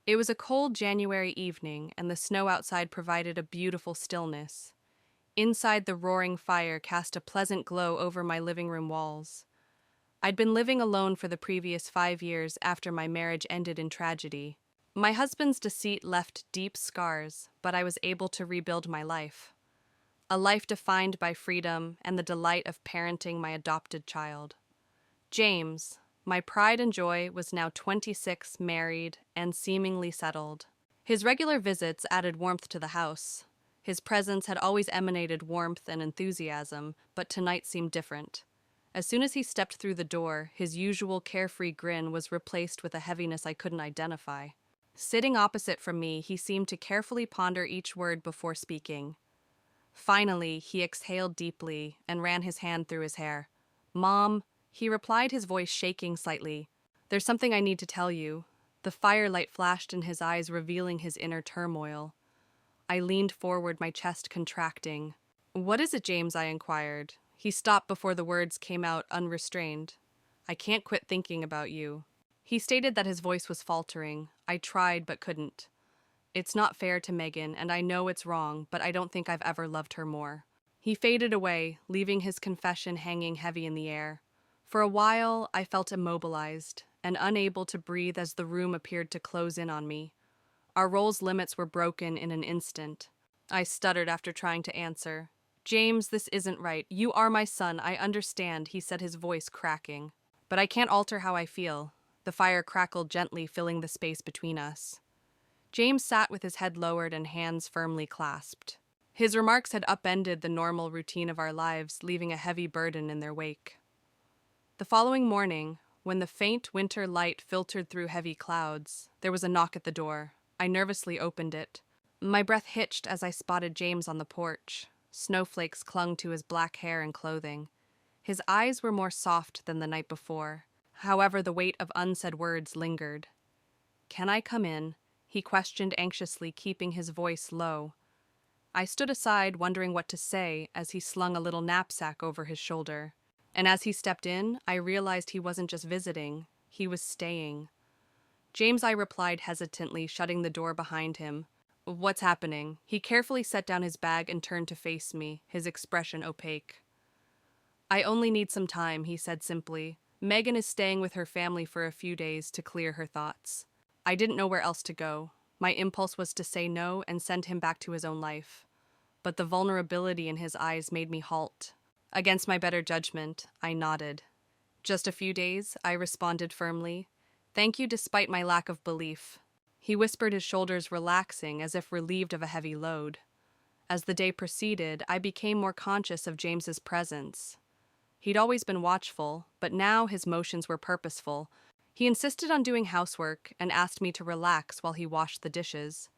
It was a cold January evening, and the snow outside provided a beautiful stillness. Inside, the roaring fire cast a pleasant glow over my living room walls. I'd been living alone for the previous 5 years after my marriage ended in tragedy. My husband's deceit left deep scars, but I was able to rebuild my life. A life defined by freedom and the delight of parenting my adopted child. James, my pride and joy, was now 26, married, and seemingly settled. His regular visits added warmth to the house. His presence had always emanated warmth and enthusiasm, but tonight seemed different. As soon as he stepped through the door, his usual carefree grin was replaced with a heaviness I couldn't identify. Sitting opposite from me, he seemed to carefully ponder each word before speaking. Finally, he exhaled deeply and ran his hand through his hair. "Mom," he replied, his voice shaking slightly. "There's something I need to tell you." The firelight flashed in his eyes, revealing his inner turmoil. I leaned forward, my chest contracting. "What is it, James?" I inquired. He stopped before the words came out unrestrained. "I can't quit thinking about you." He stated that his voice was faltering. I tried but couldn't. "It's not fair to Megan, and I know it's wrong, but I don't think I've ever loved her more." He faded away, leaving his confession hanging heavy in the air. For a while, I felt immobilized and unable to breathe as the room appeared to close in on me. Our roles' limits were broken in an instant. I stuttered after trying to answer. "James, this isn't right. You are my son, I understand," he said, his voice cracking. "But I can't alter how I feel." The fire crackled gently, filling the space between us. James sat with his head lowered and hands firmly clasped. His remarks had upended the normal routine of our lives, leaving a heavy burden in their wake. The following morning, when the faint winter light filtered through heavy clouds, there was a knock at the door. I nervously opened it. My breath hitched as I spotted James on the porch. Snowflakes clung to his black hair and clothing. His eyes were more soft than the night before. However, the weight of unsaid words lingered. "Can I come in?" he questioned anxiously, keeping his voice low. I stood aside, wondering what to say, as he slung a little knapsack over his shoulder. And as he stepped in, I realized he wasn't just visiting, he was staying. "James," I replied hesitantly, shutting the door behind him. "What's happening?" He carefully set down his bag and turned to face me, his expression opaque. "I only need some time," he said simply. "Megan is staying with her family for a few days to clear her thoughts." I didn't know where else to go. My impulse was to say no and send him back to his own life. But the vulnerability in his eyes made me halt. Against my better judgment, I nodded. "Just a few days," I responded firmly. "Thank you despite my lack of belief." He whispered, his shoulders relaxing as if relieved of a heavy load. As the day proceeded, I became more conscious of James's presence. He'd always been watchful, but now his motions were purposeful. He insisted on doing housework and asked me to relax while he washed the dishes.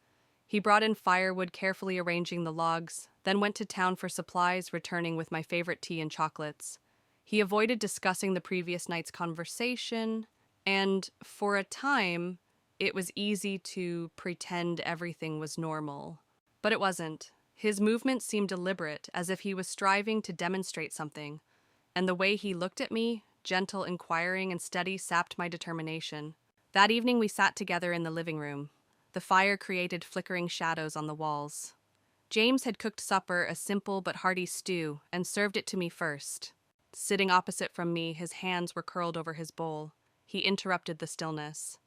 He brought in firewood, carefully arranging the logs, then went to town for supplies, returning with my favorite tea and chocolates. He avoided discussing the previous night's conversation, and for a time, it was easy to pretend everything was normal. But it wasn't. His movements seemed deliberate, as if he was striving to demonstrate something, and the way he looked at me, gentle, inquiring, and steady, sapped my determination. That evening we sat together in the living room. The fire created flickering shadows on the walls. James had cooked supper, a simple but hearty stew, and served it to me first. Sitting opposite from me, his hands were curled over his bowl. He interrupted the stillness.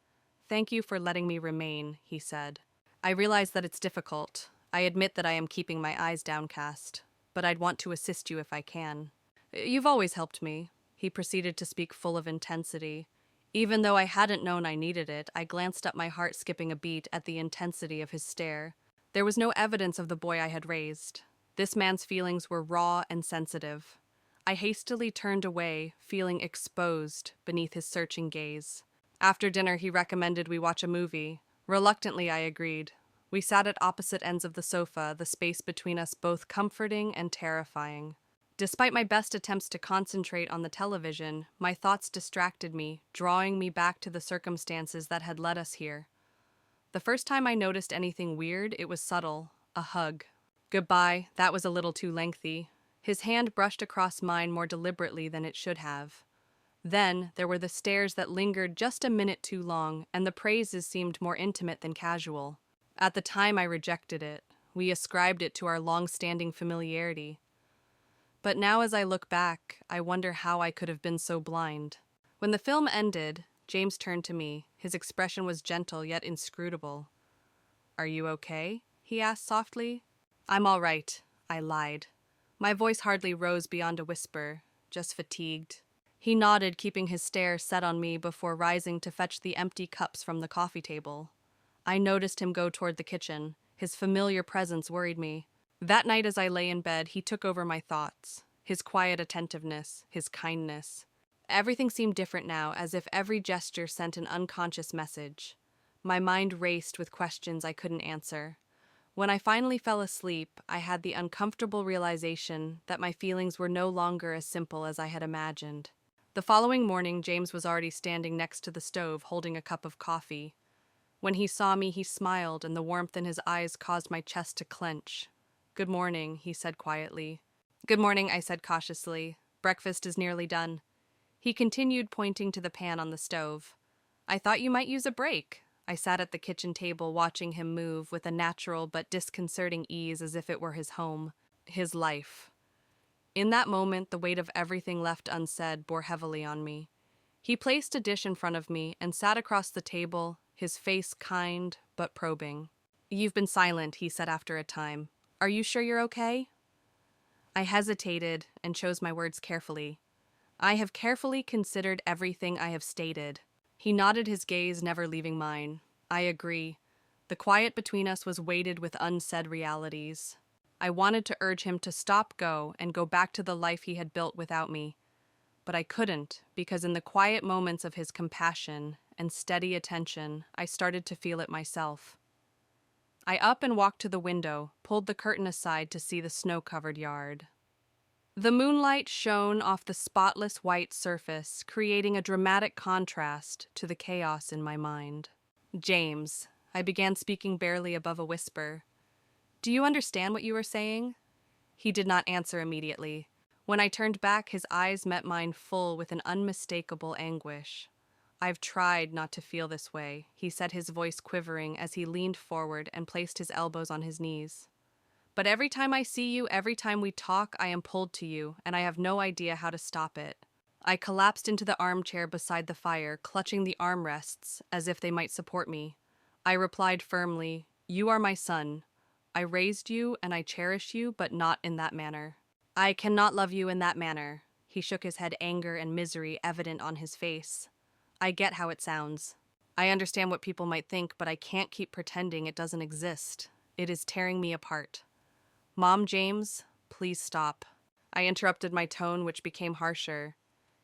"Thank you for letting me remain," he said. "I realize that it's difficult. I admit that I am keeping my eyes downcast, but I'd want to assist you if I can. You've always helped me." He proceeded to speak full of intensity. Even though I hadn't known I needed it, I glanced up, my heart skipping a beat at the intensity of his stare. There was no evidence of the boy I had raised. This man's feelings were raw and sensitive. I hastily turned away, feeling exposed beneath his searching gaze. After dinner, he recommended we watch a movie. Reluctantly, I agreed. We sat at opposite ends of the sofa, the space between us both comforting and terrifying. Despite my best attempts to concentrate on the television, my thoughts distracted me, drawing me back to the circumstances that had led us here. The first time I noticed anything weird, it was subtle, a hug. "Goodbye," that was a little too lengthy. His hand brushed across mine more deliberately than it should have. Then there were the stares that lingered just a minute too long, and the praises seemed more intimate than casual. At the time, I rejected it. We ascribed it to our long-standing familiarity. But now as I look back, I wonder how I could have been so blind. When the film ended, James turned to me. His expression was gentle yet inscrutable. "Are you okay?" he asked softly. "I'm all right," I lied. My voice hardly rose beyond a whisper, just fatigued. He nodded, keeping his stare set on me before rising to fetch the empty cups from the coffee table. I noticed him go toward the kitchen. His familiar presence worried me. That night as I lay in bed, he took over my thoughts. His quiet attentiveness, his kindness. Everything seemed different now, as if every gesture sent an unconscious message. My mind raced with questions I couldn't answer. When I finally fell asleep, I had the uncomfortable realization that my feelings were no longer as simple as I had imagined. The following morning, James was already standing next to the stove, holding a cup of coffee. When he saw me, he smiled, and the warmth in his eyes caused my chest to clench. "Good morning," he said quietly. "Good morning," I said cautiously. "Breakfast is nearly done." He continued, pointing to the pan on the stove. "I thought you might use a break." I sat at the kitchen table, watching him move with a natural but disconcerting ease as if it were his home, his life. In that moment, the weight of everything left unsaid bore heavily on me. He placed a dish in front of me and sat across the table, his face kind but probing. "You've been silent," he said after a time. "Are you sure you're okay?" I hesitated and chose my words carefully. "I have carefully considered everything I have stated." He nodded, his gaze never leaving mine. "I agree." The quiet between us was weighted with unsaid realities. I wanted to urge him to stop, and go back to the life he had built without me. But I couldn't, because in the quiet moments of his compassion and steady attention, I started to feel it myself. I up and walked to the window, pulled the curtain aside to see the snow-covered yard. The moonlight shone off the spotless white surface, creating a dramatic contrast to the chaos in my mind. "James," I began, speaking barely above a whisper, "do you understand what you were saying?" He did not answer immediately. When I turned back, his eyes met mine full with an unmistakable anguish. "I've tried not to feel this way," he said, his voice quivering as he leaned forward and placed his elbows on his knees. "But every time I see you, every time we talk, I am pulled to you, and I have no idea how to stop it." I collapsed into the armchair beside the fire, clutching the armrests as if they might support me. I replied firmly, "You are my son. I raised you and I cherish you, but not in that manner." "I cannot love you in that manner." He shook his head, anger and misery evident on his face. "I get how it sounds. I understand what people might think, but I can't keep pretending it doesn't exist. It is tearing me apart." "Mom, James, please stop." I interrupted, my tone which became harsher.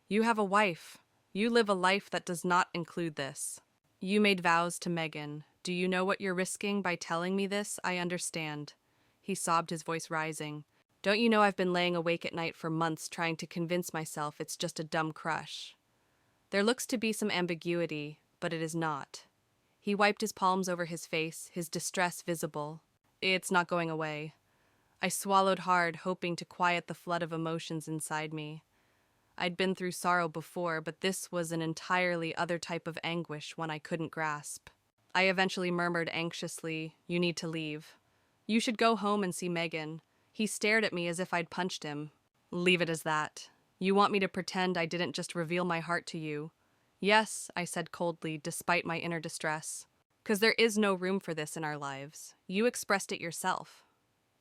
"You have a wife. You live a life that does not include this. You made vows to Megan. Do you know what you're risking by telling me this? I understand." He sobbed, his voice rising. "Don't you know I've been laying awake at night for months trying to convince myself it's just a dumb crush? There looks to be some ambiguity, but it is not." He wiped his palms over his face, his distress visible. "It's not going away." I swallowed hard, hoping to quiet the flood of emotions inside me. I'd been through sorrow before, but this was an entirely other type of anguish, one I couldn't grasp. I eventually murmured anxiously, "You need to leave. You should go home and see Megan." He stared at me as if I'd punched him. "Leave it as that. You want me to pretend I didn't just reveal my heart to you?" "Yes," I said coldly, despite my inner distress. "'Cause there is no room for this in our lives. You expressed it yourself.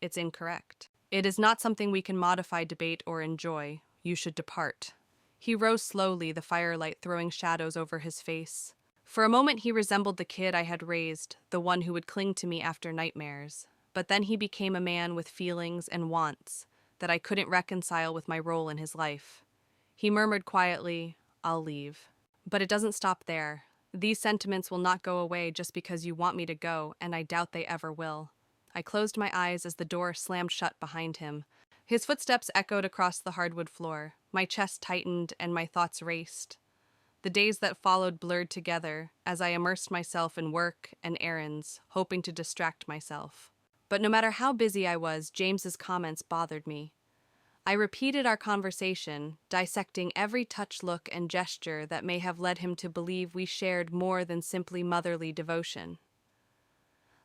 It's incorrect. It is not something we can modify, debate, or enjoy. You should depart." He rose slowly, the firelight throwing shadows over his face. For a moment he resembled the kid I had raised, the one who would cling to me after nightmares. But then he became a man with feelings and wants that I couldn't reconcile with my role in his life. He murmured quietly, "I'll leave." But it doesn't stop there. These sentiments will not go away just because you want me to go, and I doubt they ever will. I closed my eyes as the door slammed shut behind him. His footsteps echoed across the hardwood floor. My chest tightened and my thoughts raced. The days that followed blurred together as I immersed myself in work and errands, hoping to distract myself. But no matter how busy I was, James's comments bothered me. I repeated our conversation, dissecting every touch, look, and gesture that may have led him to believe we shared more than simply motherly devotion.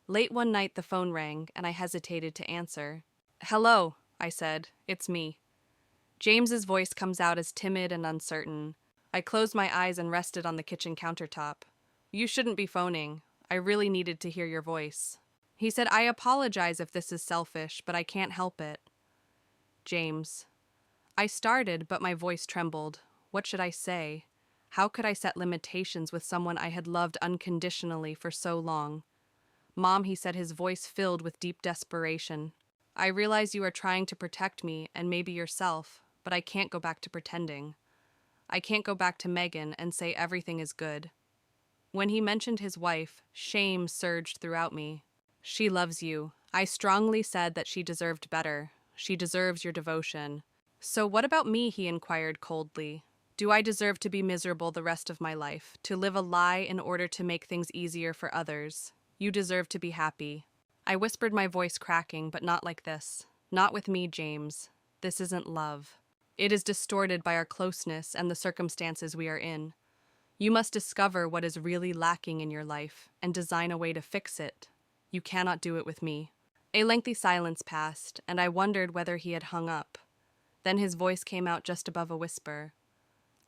Late one night, the phone rang, and I hesitated to answer. "Hello," I said. "It's me." James's voice comes out as timid and uncertain. I closed my eyes and rested on the kitchen countertop. "You shouldn't be phoning. I really needed to hear your voice." He said, "I apologize if this is selfish, but I can't help it." James. I started, but my voice trembled. What should I say? How could I set limitations with someone I had loved unconditionally for so long? "Mom," he said, his voice filled with deep desperation. "I realize you are trying to protect me and maybe yourself, but I can't go back to pretending. I can't go back to Megan and say everything is good." When he mentioned his wife, shame surged throughout me. "She loves you." I strongly said that she deserved better. "She deserves your devotion." "So what about me?" he inquired coldly. "Do I deserve to be miserable the rest of my life, to live a lie in order to make things easier for others? You deserve to be happy." I whispered, my voice cracking, "But not like this. Not with me, James. This isn't love. It is distorted by our closeness and the circumstances we are in. You must discover what is really lacking in your life and design a way to fix it. You cannot do it with me." A lengthy silence passed, and I wondered whether he had hung up. Then his voice came out just above a whisper.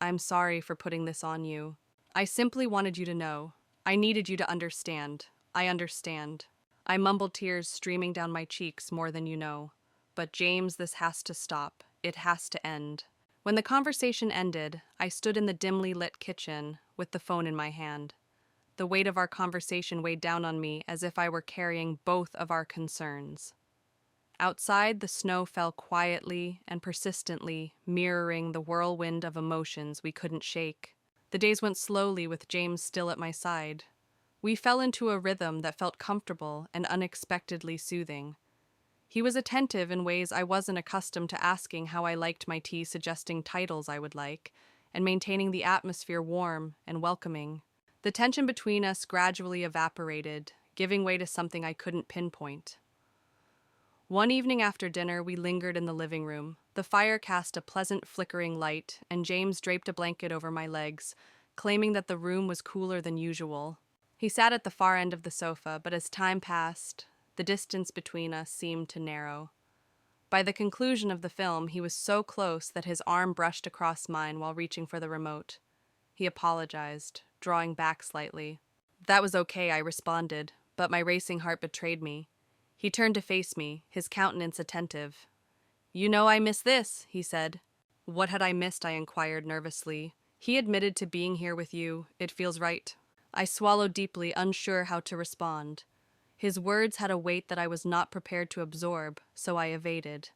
"I'm sorry for putting this on you. I simply wanted you to know. I needed you to understand. I understand." I mumbled, tears streaming down my cheeks, "More than you know. But James, this has to stop. It has to end." When the conversation ended, I stood in the dimly lit kitchen with the phone in my hand. The weight of our conversation weighed down on me as if I were carrying both of our concerns. Outside, the snow fell quietly and persistently, mirroring the whirlwind of emotions we couldn't shake. The days went slowly with James still at my side. We fell into a rhythm that felt comfortable and unexpectedly soothing. He was attentive in ways I wasn't accustomed to, asking how I liked my tea, suggesting titles I would like, and maintaining the atmosphere warm and welcoming. The tension between us gradually evaporated, giving way to something I couldn't pinpoint. One evening after dinner, we lingered in the living room. The fire cast a pleasant flickering light, and James draped a blanket over my legs, claiming that the room was cooler than usual. He sat at the far end of the sofa, but as time passed, the distance between us seemed to narrow. By the conclusion of the film, he was so close that his arm brushed across mine while reaching for the remote. He apologized, drawing back slightly. "That was okay," I responded, but my racing heart betrayed me. He turned to face me, his countenance attentive. "You know I miss this," he said. What had I missed? I inquired nervously. "He admitted to being here with you. It feels right." I swallowed deeply, unsure how to respond. His words had a weight that I was not prepared to absorb, so I evaded.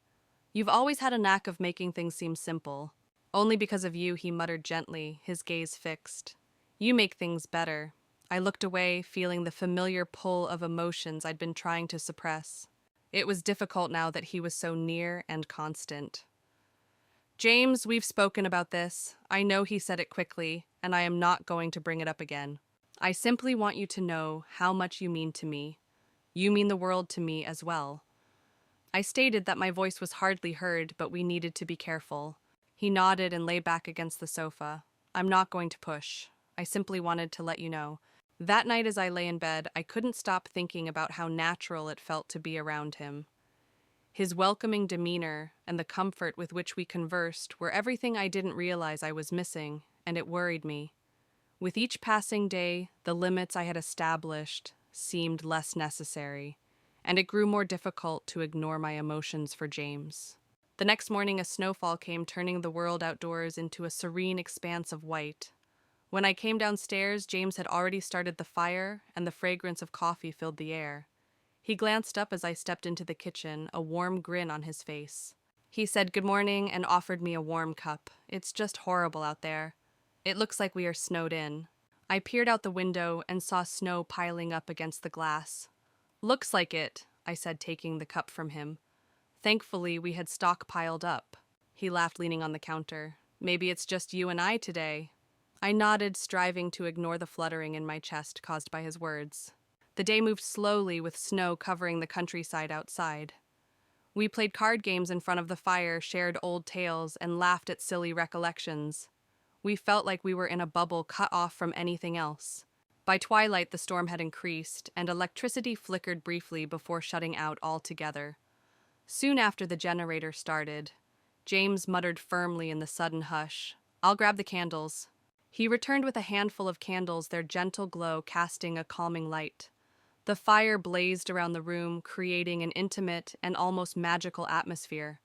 "You've always had a knack of making things seem simple." "Only because of you," he muttered gently, his gaze fixed. "You make things better." I looked away, feeling the familiar pull of emotions I'd been trying to suppress. It was difficult now that he was so near and constant. "James, we've spoken about this." I know he said it quickly, and I am not going to bring it up again. "I simply want you to know how much you mean to me. You mean the world to me as well." I stated that my voice was hardly heard, but we needed to be careful. He nodded and lay back against the sofa. "I'm not going to push. I simply wanted to let you know." That night as I lay in bed, I couldn't stop thinking about how natural it felt to be around him. His welcoming demeanor and the comfort with which we conversed were everything I didn't realize I was missing, and it worried me. With each passing day, the limits I had established seemed less necessary, and it grew more difficult to ignore my emotions for James. The next morning, a snowfall came, turning the world outdoors into a serene expanse of white. When I came downstairs, James had already started the fire, and the fragrance of coffee filled the air. He glanced up as I stepped into the kitchen, a warm grin on his face. He said good morning and offered me a warm cup. "It's just horrible out there. It looks like we are snowed in." I peered out the window and saw snow piling up against the glass. "Looks like it," I said, taking the cup from him. Thankfully, we had stockpiled up. He laughed, leaning on the counter. "Maybe it's just you and I today." I nodded, striving to ignore the fluttering in my chest caused by his words. The day moved slowly, with snow covering the countryside outside. We played card games in front of the fire, shared old tales, and laughed at silly recollections. We felt like we were in a bubble cut off from anything else. By twilight, the storm had increased, and electricity flickered briefly before shutting out altogether. Soon after the generator started, James muttered firmly in the sudden hush, "I'll grab the candles." He returned with a handful of candles, their gentle glow casting a calming light. The fire blazed around the room, creating an intimate and almost magical atmosphere.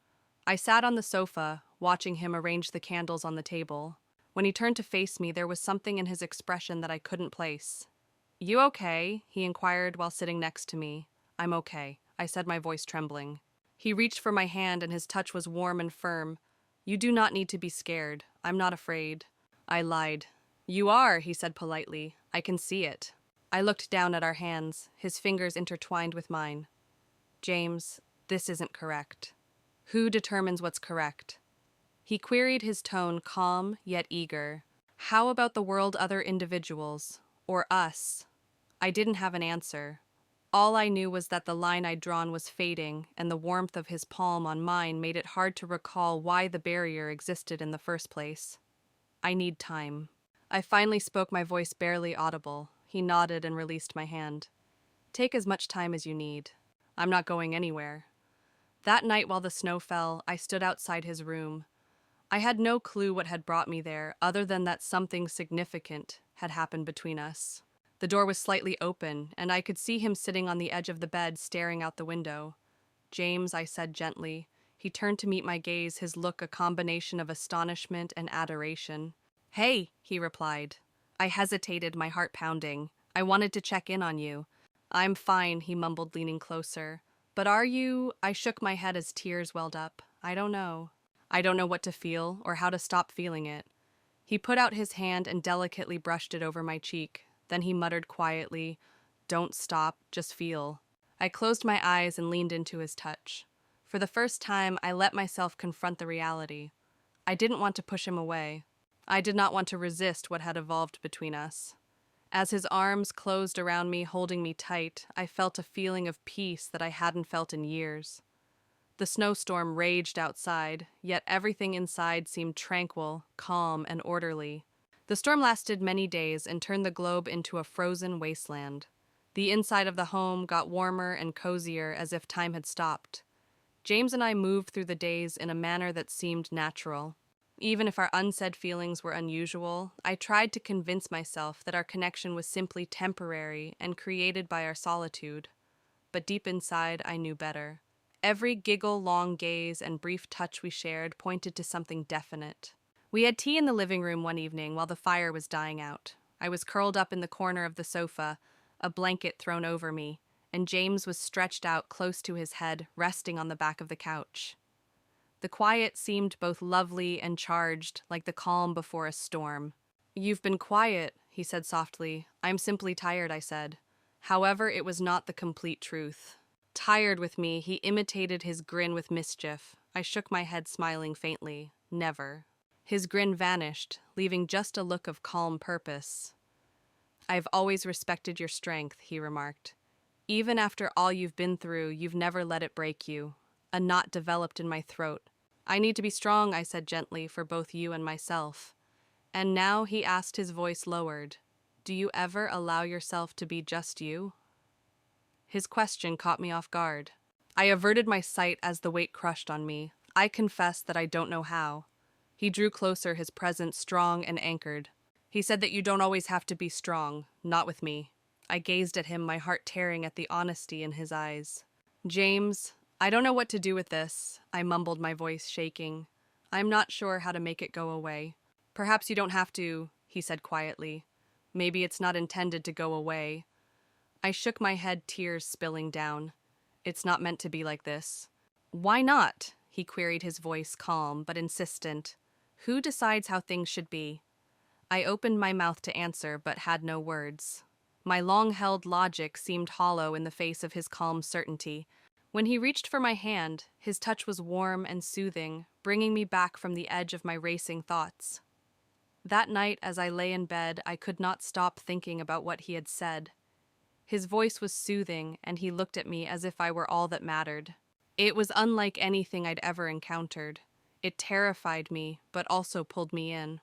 I sat on the sofa, watching him arrange the candles on the table. When he turned to face me, there was something in his expression that I couldn't place. "You okay?" he inquired while sitting next to me. "I'm okay," I said, my voice trembling. He reached for my hand, and his touch was warm and firm. "You do not need to be scared. I'm not afraid." I lied. "You are," he said politely. "I can see it." I looked down at our hands, his fingers intertwined with mine. "James, this isn't correct." "Who determines what's correct?" He queried, his tone calm yet eager. "How about the world, other individuals? Or us?" I didn't have an answer. All I knew was that the line I'd drawn was fading, and the warmth of his palm on mine made it hard to recall why the barrier existed in the first place. "I need time." I finally spoke, my voice barely audible. He nodded and released my hand. "Take as much time as you need. I'm not going anywhere." That night while the snow fell, I stood outside his room. I had no clue what had brought me there, other than that something significant had happened between us. The door was slightly open, and I could see him sitting on the edge of the bed, staring out the window. "James," I said gently. He turned to meet my gaze, his look a combination of astonishment and adoration. "Hey," he replied. I hesitated, my heart pounding. "I wanted to check in on you." "I'm fine," he mumbled, leaning closer. "But are you—" I shook my head as tears welled up. "I don't know. I don't know what to feel, or how to stop feeling it." He put out his hand and delicately brushed it over my cheek. Then he muttered quietly, "Don't stop, just feel." I closed my eyes and leaned into his touch. For the first time, I let myself confront the reality. I didn't want to push him away. I did not want to resist what had evolved between us. As his arms closed around me, holding me tight, I felt a feeling of peace that I hadn't felt in years. The snowstorm raged outside, yet everything inside seemed tranquil, calm, and orderly. The storm lasted many days and turned the globe into a frozen wasteland. The inside of the home got warmer and cozier, as if time had stopped. James and I moved through the days in a manner that seemed natural. Even if our unsaid feelings were unusual, I tried to convince myself that our connection was simply temporary and created by our solitude. But deep inside, I knew better. Every giggle, long gaze, and brief touch we shared pointed to something definite. We had tea in the living room one evening while the fire was dying out. I was curled up in the corner of the sofa, a blanket thrown over me, and James was stretched out close to his head, resting on the back of the couch. The quiet seemed both lovely and charged, like the calm before a storm. "You've been quiet," he said softly. "I'm simply tired," I said. However, it was not the complete truth. Tired with me, he imitated his grin with mischief. I shook my head, smiling faintly. "Never." His grin vanished, leaving just a look of calm purpose. "I've always respected your strength," he remarked. "Even after all you've been through, you've never let it break you." A knot developed in my throat. "I need to be strong," I said gently, "for both you and myself." "And now," he asked, his voice lowered, "do you ever allow yourself to be just you?" His question caught me off guard. I averted my sight as the weight crushed on me. I confess that I don't know how. He drew closer, his presence strong and anchored. "He said that you don't always have to be strong, not with me." I gazed at him, my heart tearing at the honesty in his eyes. "James, I don't know what to do with this," I mumbled, my voice shaking. "I'm not sure how to make it go away." "Perhaps you don't have to," he said quietly. "Maybe it's not intended to go away." I shook my head, tears spilling down. "It's not meant to be like this." "Why not?" he queried, his voice calm but insistent. "Who decides how things should be?" I opened my mouth to answer, but had no words. My long-held logic seemed hollow in the face of his calm certainty. When he reached for my hand, his touch was warm and soothing, bringing me back from the edge of my racing thoughts. That night, as I lay in bed, I could not stop thinking about what he had said. His voice was soothing, and he looked at me as if I were all that mattered. It was unlike anything I'd ever encountered. It terrified me, but also pulled me in.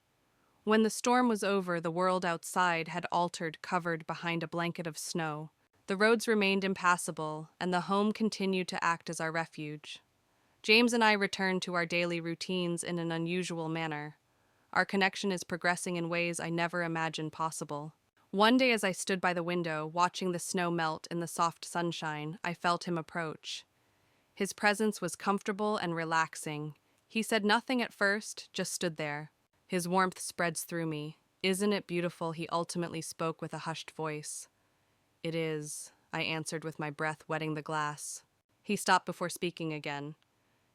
When the storm was over, the world outside had altered, covered behind a blanket of snow. The roads remained impassable, and the home continued to act as our refuge. James and I returned to our daily routines in an unusual manner. Our connection is progressing in ways I never imagined possible. One day, as I stood by the window, watching the snow melt in the soft sunshine, I felt him approach. His presence was comfortable and relaxing. He said nothing at first, just stood there. His warmth spreads through me. "Isn't it beautiful?" he ultimately spoke with a hushed voice. "It is," I answered with my breath wetting the glass. He stopped before speaking again.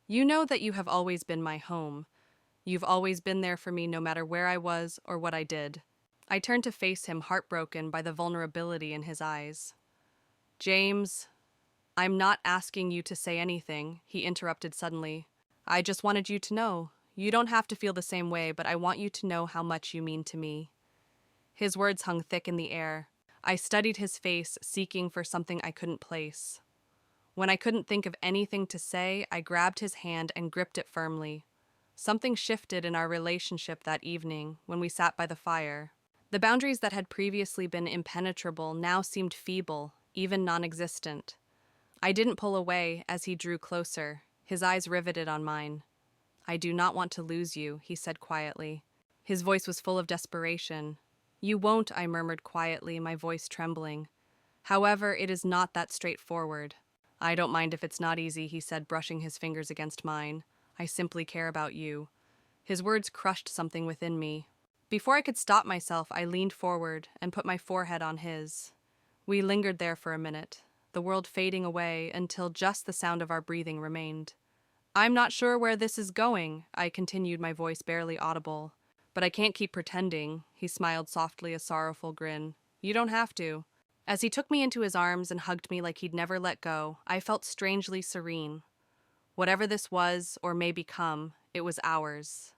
"You know that you have always been my home. You've always been there for me no matter where I was or what I did." I turned to face him, heartbroken by the vulnerability in his eyes. "James, I'm not asking you to say anything," he interrupted suddenly. "I just wanted you to know. You don't have to feel the same way, but I want you to know how much you mean to me." His words hung thick in the air. I studied his face, seeking for something I couldn't place. When I couldn't think of anything to say, I grabbed his hand and gripped it firmly. Something shifted in our relationship that evening when we sat by the fire. The boundaries that had previously been impenetrable now seemed feeble, even non-existent. I didn't pull away as he drew closer, his eyes riveted on mine. "I do not want to lose you," he said quietly. His voice was full of desperation. "You won't," I murmured quietly, my voice trembling. "However, it is not that straightforward." "I don't mind if it's not easy," he said, brushing his fingers against mine. "I simply care about you." His words crushed something within me. Before I could stop myself, I leaned forward and put my forehead on his. We lingered there for a minute, the world fading away until just the sound of our breathing remained. "I'm not sure where this is going," I continued, my voice barely audible. "But I can't keep pretending," he smiled softly, a sorrowful grin. "You don't have to." As he took me into his arms and hugged me like he'd never let go, I felt strangely serene. Whatever this was, or may become, it was ours.